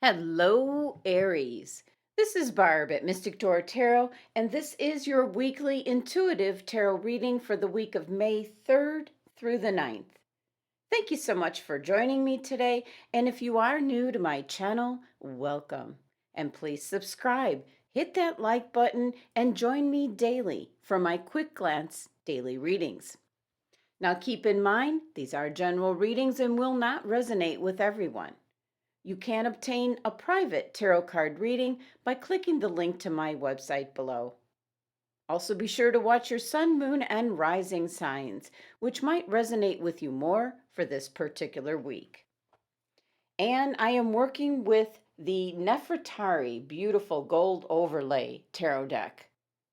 Hello, Aries. This is Barb at Mystic Door Tarot, and this is your weekly intuitive tarot reading for the week of May 3rd through the 9th. Thank you so much for joining me today, and if you are new to my channel, welcome. And please subscribe, hit that like button, and join me daily for my quick glance daily readings. Now keep in mind, these are general readings and will not resonate with everyone. You can obtain a private tarot card reading by clicking the link to my website below. Also, be sure to watch your sun, moon, and rising signs, which might resonate with you more for this particular week. And I am working with the Nefertari Beautiful Gold Overlay Tarot deck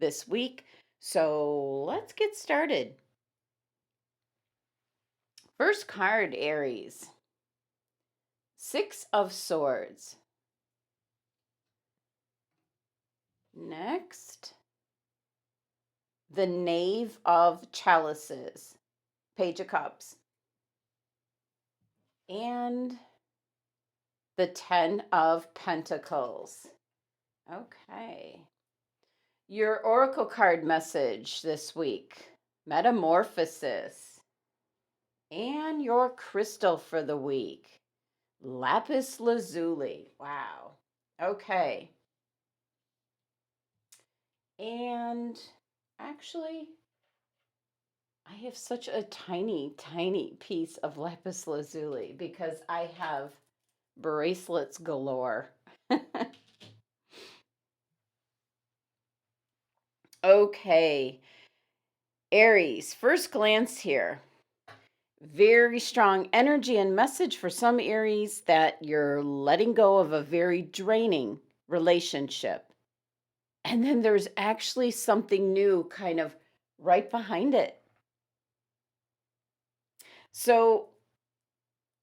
this week, so let's get started. First card, Aries. Six of Swords. Next, the Knave of Chalices, Page of Cups. And the Ten of Pentacles. Okay. Your Oracle card message this week, Metamorphosis. And your crystal for the week, Lapis Lazuli. Wow. Okay. And actually, I have such a tiny, tiny piece of lapis lazuli because I have bracelets galore. Okay. Aries, first glance here. Very strong energy and message for some Aries that you're letting go of a very draining relationship. And then there's actually something new kind of right behind it. So,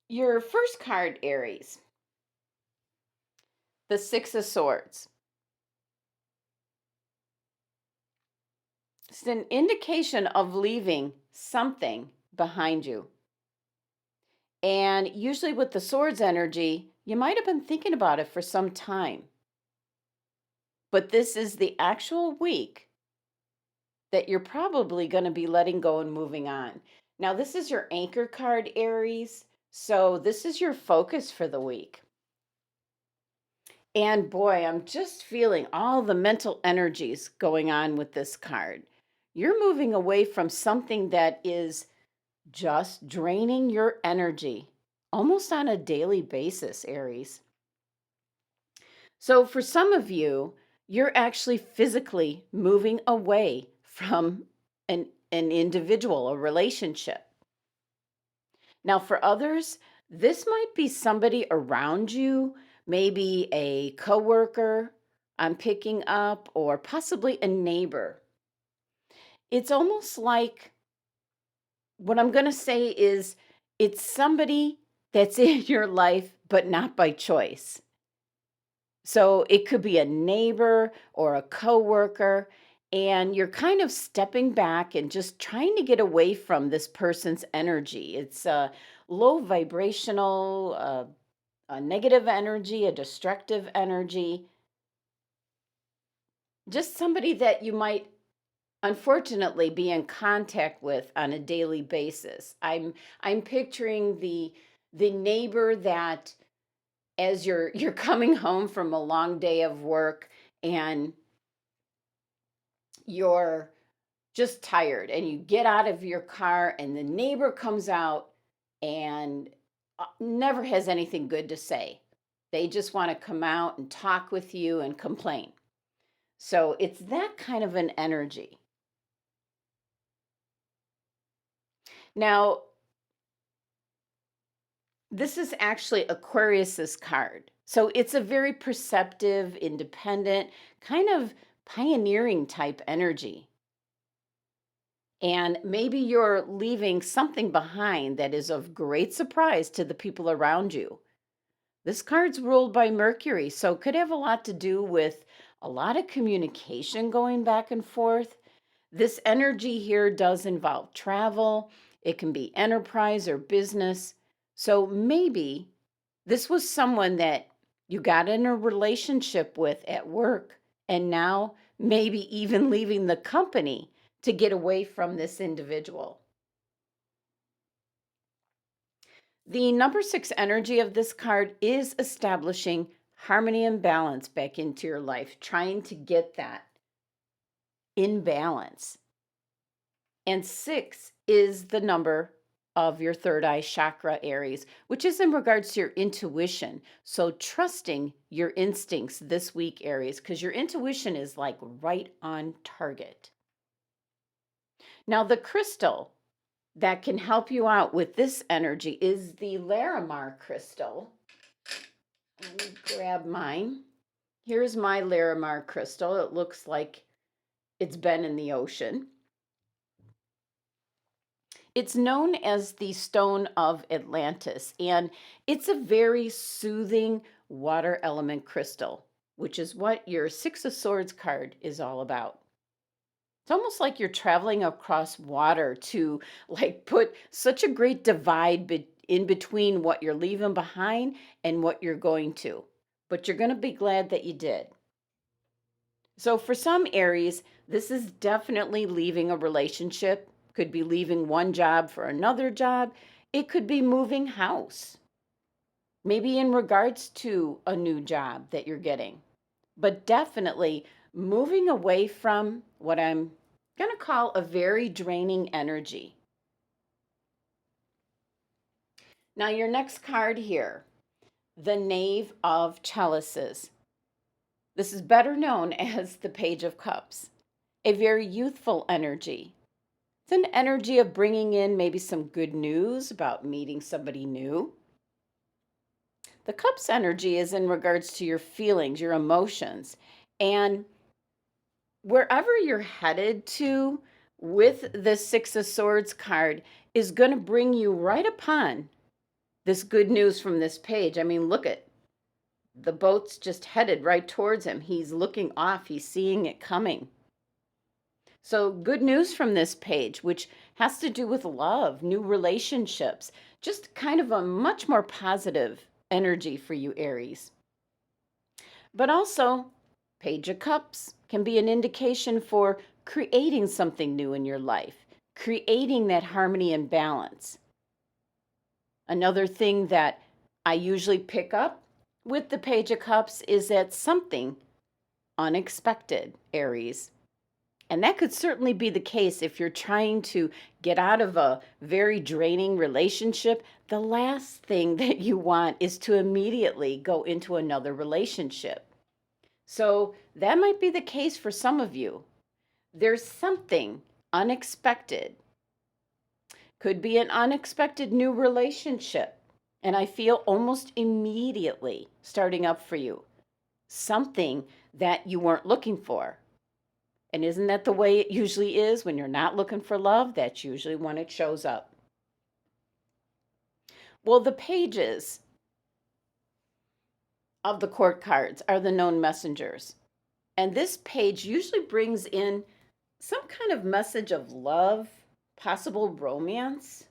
your first card, Aries, the Six of Swords. It's an indication of leaving something behind you. And usually with the swords energy, you might have been thinking about it for some time. But this is the actual week that you're probably going to be letting go and moving on. Now, this is your anchor card, Aries. So this is your focus for the week. And boy, I'm just feeling all the mental energies going on with this card. You're moving away from something that is just draining your energy almost on a daily basis, Aries. So for some of you, you're actually physically moving away from an individual, a relationship. Now, for others, this might be somebody around you, maybe a coworker I'm picking up, or possibly a neighbor. It's almost like what I'm going to say is it's somebody that's in your life, but not by choice. So it could be a neighbor or a coworker, and you're kind of stepping back and just trying to get away from this person's energy. It's a low vibrational, a negative energy, a destructive energy. Just somebody that you might unfortunately be in contact with on a daily basis. I'm picturing the neighbor that as you're coming home from a long day of work and you're just tired and you get out of your car and the neighbor comes out and never has anything good to say. They just want to come out and talk with you and complain. So it's that kind of an energy. Now, this is actually Aquarius's card. So it's a very perceptive, independent, kind of pioneering type energy. And maybe you're leaving something behind that is of great surprise to the people around you. This card's ruled by Mercury, so it could have a lot to do with a lot of communication going back and forth. This energy here does involve travel. It can be enterprise or business. So maybe this was someone that you got in a relationship with at work, and now maybe even leaving the company to get away from this individual. The number 6 energy of this card is establishing harmony and balance back into your life, trying to get that in balance. And 6 is the number of your third eye chakra, Aries, which is in regards to your intuition. So trusting your instincts this week, Aries, because your intuition is like right on target. Now, the crystal that can help you out with this energy is the Larimar Crystal. Let me grab mine. Here's my Larimar Crystal. It looks like it's been in the ocean. It's known as the Stone of Atlantis, and it's a very soothing water element crystal, which is what your Six of Swords card is all about. It's almost like you're traveling across water to like put such a great divide in between what you're leaving behind and what you're going to. But you're going to be glad that you did. So for some Aries, this is definitely leaving a relationship. Could be leaving one job for another job. It could be moving house. Maybe in regards to a new job that you're getting. But definitely moving away from what I'm going to call a very draining energy. Now your next card here, the Knave of Chalices. This is better known as the Page of Cups. A very youthful energy. It's an energy of bringing in maybe some good news about meeting somebody new. The Cups energy is in regards to your feelings, your emotions, and wherever you're headed to with the Six of Swords card is going to bring you right upon this good news from this page. I mean, look at the boat's just headed right towards him. He's looking off. He's seeing it coming. So good news from this page, which has to do with love, new relationships, just kind of a much more positive energy for you, Aries. But also, Page of Cups can be an indication for creating something new in your life, creating that harmony and balance. Another thing that I usually pick up with the Page of Cups is that something unexpected, Aries. And that could certainly be the case if you're trying to get out of a very draining relationship. The last thing that you want is to immediately go into another relationship. So that might be the case for some of you. There's something unexpected. Could be an unexpected new relationship. And I feel almost immediately starting up for you. Something that you weren't looking for. And isn't that the way it usually is when you're not looking for love? That's usually when it shows up. Well, the pages of the court cards are the known messengers. And this page usually brings in some kind of message of love, possible romance.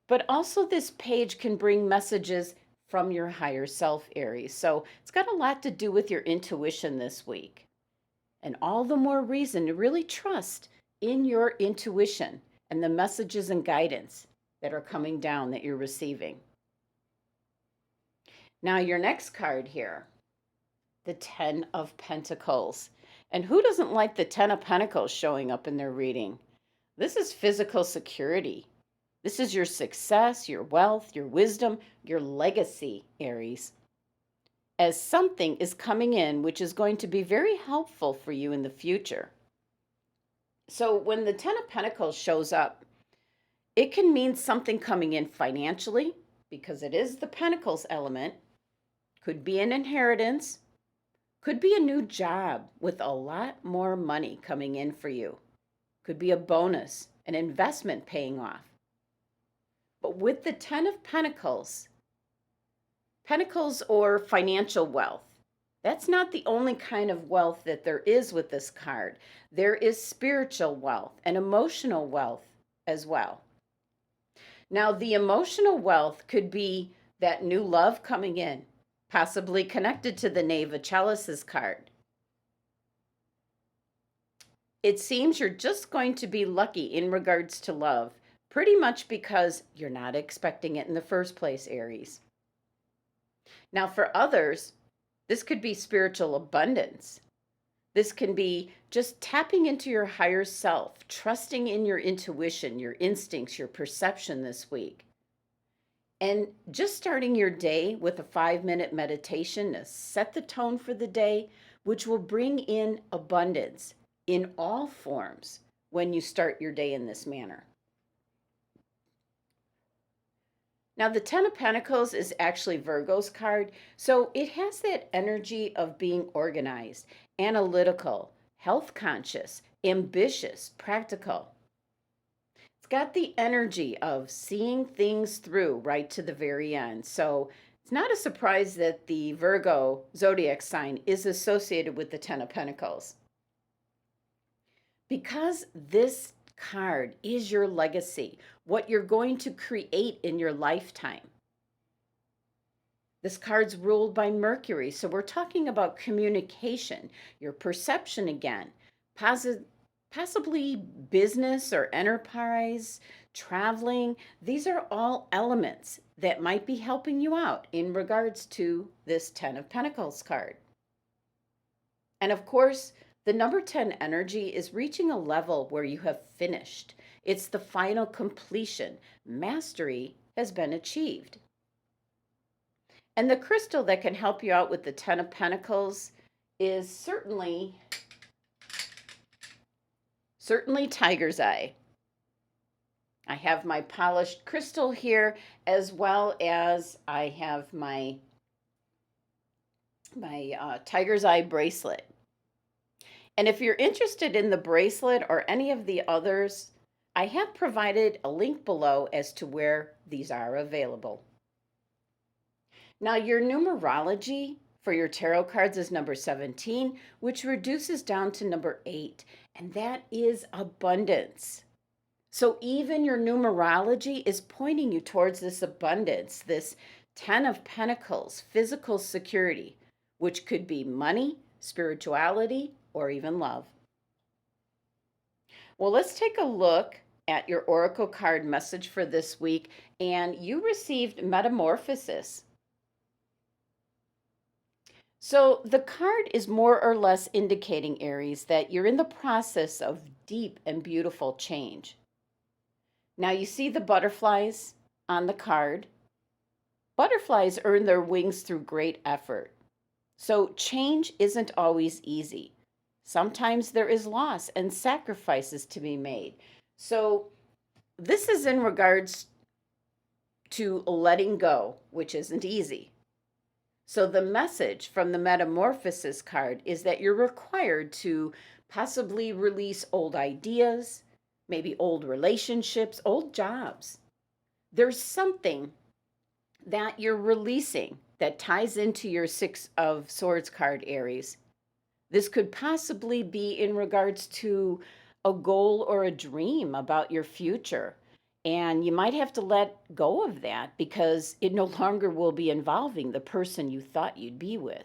But also this page can bring messages from your higher self, Aries. So it's got a lot to do with your intuition this week. And all the more reason to really trust in your intuition and the messages and guidance that are coming down that you're receiving. Now, your next card here, the 10 of Pentacles. And who doesn't like the 10 of Pentacles showing up in their reading? This is physical security. This is your success, your wealth, your wisdom, your legacy, Aries. As something is coming in which is going to be very helpful for you in the future. So when the 10 of Pentacles shows up, it can mean something coming in financially because it is the Pentacles element. Could be an inheritance. Could be a new job with a lot more money coming in for you. Could be a bonus, an investment paying off. But with the 10 of Pentacles, Pentacles or financial wealth, that's not the only kind of wealth that there is with this card. There is spiritual wealth and emotional wealth as well. Now, the emotional wealth could be that new love coming in, possibly connected to the Knave of Chalices card. It seems you're just going to be lucky in regards to love, pretty much because you're not expecting it in the first place, Aries. Now, for others, this could be spiritual abundance. This can be just tapping into your higher self, trusting in your intuition, your instincts, your perception this week. And just starting your day with a 5-minute meditation to set the tone for the day, which will bring in abundance in all forms when you start your day in this manner. Now, the Ten of Pentacles is actually Virgo's card, so it has that energy of being organized, analytical, health conscious, ambitious, practical. It's got the energy of seeing things through right to the very end. So it's not a surprise that the Virgo zodiac sign is associated with the Ten of Pentacles. Because this card is your legacy, what you're going to create in your lifetime. This card's ruled by Mercury, so we're talking about communication, your perception again, possibly business or enterprise, traveling. These are all elements that might be helping you out in regards to this Ten of Pentacles card. And of course, the number 10 energy is reaching a level where you have finished. It's the final completion. Mastery has been achieved. And the crystal that can help you out with the Ten of Pentacles is certainly Tiger's Eye. I have my polished crystal here, as well as I have my Tiger's Eye bracelet. And if you're interested in the bracelet or any of the others, I have provided a link below as to where these are available. Now, your numerology for your tarot cards is number 17, which reduces down to number 8, and that is abundance. So even your numerology is pointing you towards this abundance, this 10 of Pentacles, physical security, which could be money, spirituality, or even love. Well, let's take a look at your oracle card message for this week, and you received Metamorphosis. So the card is more or less indicating, Aries, that you're in the process of deep and beautiful change. Now you see the butterflies on the card. Butterflies earn their wings through great effort. So change isn't always easy. Sometimes there is loss and sacrifices to be made. So this is in regards to letting go, which isn't easy. So the message from the Metamorphosis card is that you're required to possibly release old ideas, maybe old relationships, old jobs. There's something that you're releasing that ties into your Six of Swords card, Aries. This could possibly be in regards to a goal or a dream about your future. And you might have to let go of that because it no longer will be involving the person you thought you'd be with.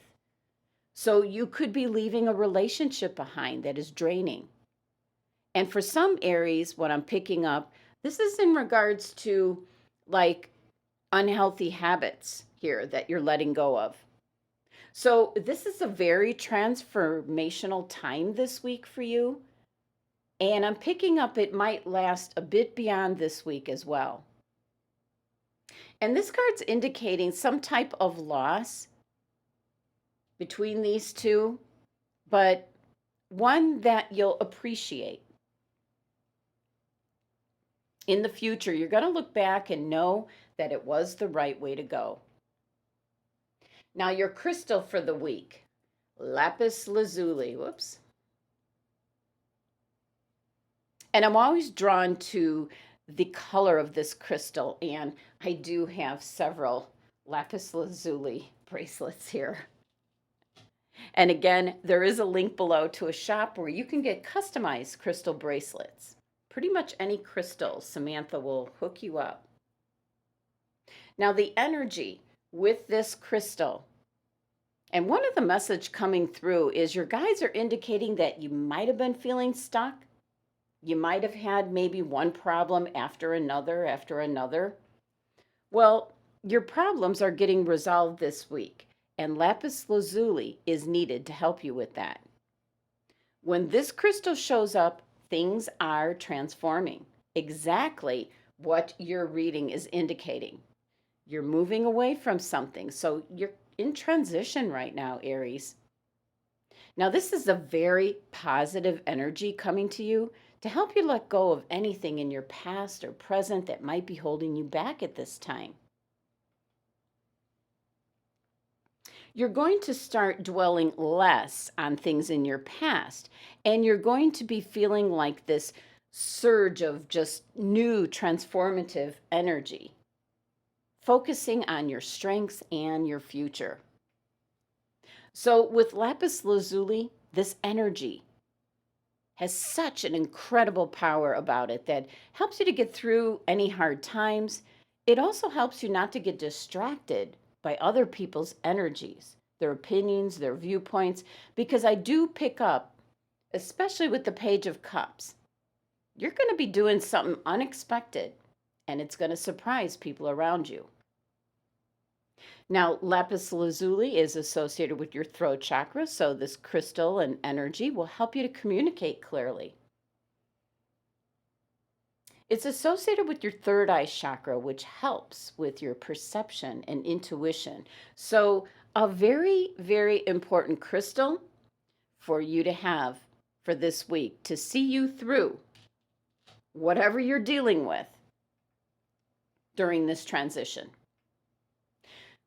So you could be leaving a relationship behind that is draining. And for some Aries, what I'm picking up, this is in regards to like unhealthy habits here that you're letting go of. So this is a very transformational time this week for you. And I'm picking up it might last a bit beyond this week as well. And this card's indicating some type of loss between these two, but one that you'll appreciate. In the future, you're going to look back and know that it was the right way to go. Now, your crystal for the week, lapis lazuli. Whoops. And I'm always drawn to the color of this crystal, and I do have several lapis lazuli bracelets here. And again, there is a link below to a shop where you can get customized crystal bracelets. Pretty much any crystal, Samantha will hook you up. Now, the energy with this crystal And one of the message coming through is your guides are indicating that you might have been feeling stuck. You might have had maybe one problem after another, after another. Well, your problems are getting resolved this week, and lapis lazuli is needed to help you with that. When this crystal shows up, things are transforming. Exactly what your reading is indicating. You're moving away from something, so you're in transition right now, Aries. Now, this is a very positive energy coming to you to help you let go of anything in your past or present that might be holding you back at this time. You're going to start dwelling less on things in your past, and you're going to be feeling like this surge of just new transformative energy, focusing on your strengths and your future. So, with lapis lazuli, this energy has such an incredible power about it that helps you to get through any hard times. It also helps you not to get distracted by other people's energies, their opinions, their viewpoints, because I do pick up, especially with the Page of Cups, you're going to be doing something unexpected and it's going to surprise people around you. Now, lapis lazuli is associated with your throat chakra, so this crystal and energy will help you to communicate clearly. It's associated with your third eye chakra, which helps with your perception and intuition. So, a very, very important crystal for you to have for this week to see you through whatever you're dealing with during this transition.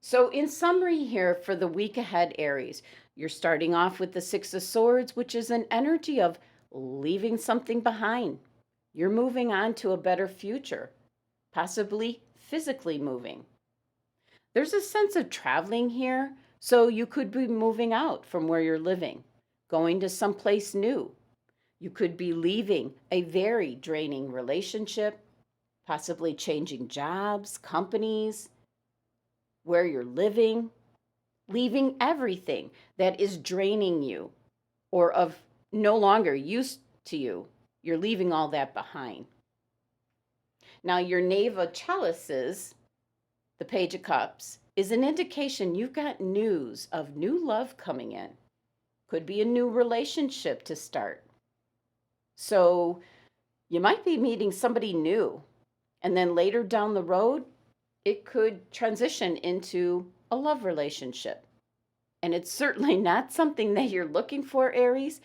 So, in summary, here for the week ahead, Aries, you're starting off with the Six of Swords, which is an energy of leaving something behind. You're moving on to a better future, possibly physically moving. There's a sense of traveling here, so you could be moving out from where you're living, going to someplace new. You could be leaving a very draining relationship, possibly changing jobs, companies, where you're living, leaving everything that is draining you or of no longer use to you. You're leaving all that behind. Now, your Knave of Chalices, the Page of Cups, is an indication you've got news of new love coming in. Could be a new relationship to start. So you might be meeting somebody new, and then later down the road, it could transition into a love relationship. And it's certainly not something that you're looking for, Aries,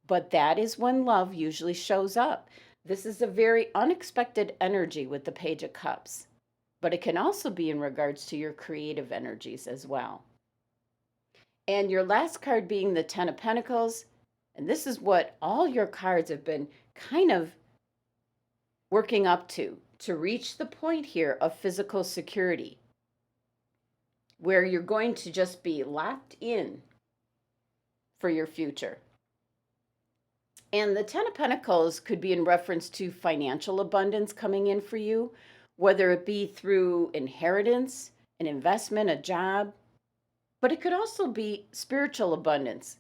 but that is when love usually shows up. This is a very unexpected energy with the Page of Cups, but it can also be in regards to your creative energies as well. And your last card being the Ten of Pentacles, and this is what all your cards have been kind of working up to reach the point here of physical security, where you're going to just be locked in for your future. And the Ten of Pentacles could be in reference to financial abundance coming in for you, whether it be through inheritance, an investment, a job, but it could also be spiritual abundance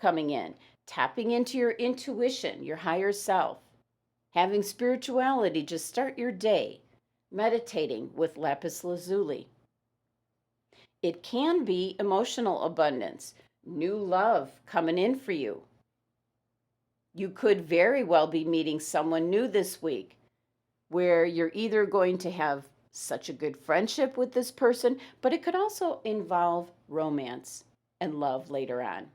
coming in, tapping into your intuition, your higher self, having spirituality just start your day, meditating with lapis lazuli. It can be emotional abundance, new love coming in for you. You could very well be meeting someone new this week where you're either going to have such a good friendship with this person, but it could also involve romance and love later on.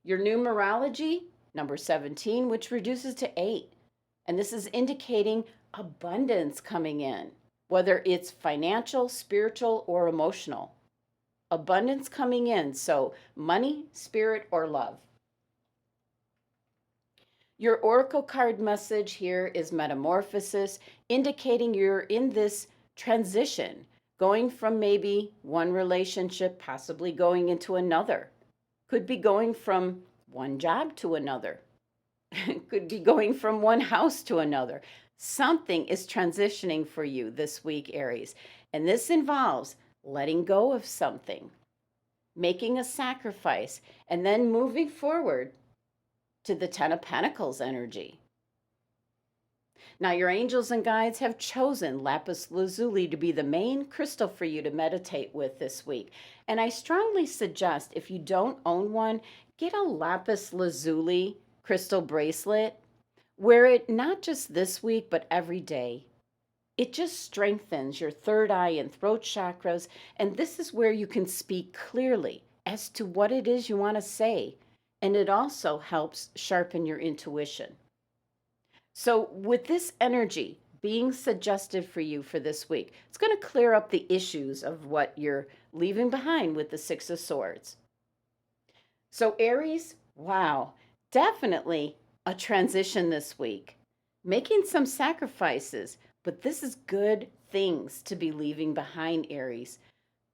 Your numerology, number 17, which reduces to 8. And this is indicating abundance coming in, whether it's financial, spiritual, or emotional. Abundance coming in, so money, spirit, or love. Your oracle card message here is metamorphosis, indicating you're in this transition, going from maybe one relationship, possibly going into another. Could be going from one job to another. Could be going from one house to another. Something is transitioning for you this week, Aries. And this involves letting go of something. making a sacrifice, and then moving forward to the Ten of Pentacles energy. Now, your angels and guides have chosen lapis lazuli to be the main crystal for you to meditate with this week. And I strongly suggest, if you don't own one, get a lapis lazuli crystal bracelet. Wear it not just this week, but every day. It just strengthens your third eye and throat chakras, and this is where you can speak clearly as to what it is you want to say. And it also helps sharpen your intuition. So, with this energy being suggested for you for this week, it's going to clear up the issues of what you're leaving behind with the Six of Swords. So, Aries, wow, definitely a transition this week, making some sacrifices, but this is good things to be leaving behind, Aries.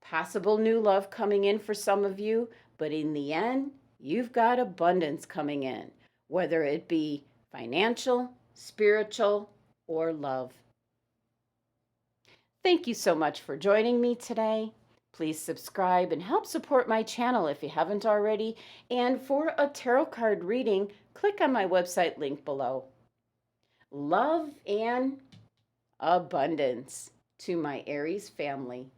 Possible new love coming in for some of you, but in the end, you've got abundance coming in, whether it be financial, spiritual, or love. Thank you so much for joining me today. Please subscribe and help support my channel if you haven't already. And for a tarot card reading, click on my website link below. Love and abundance to my Aries family.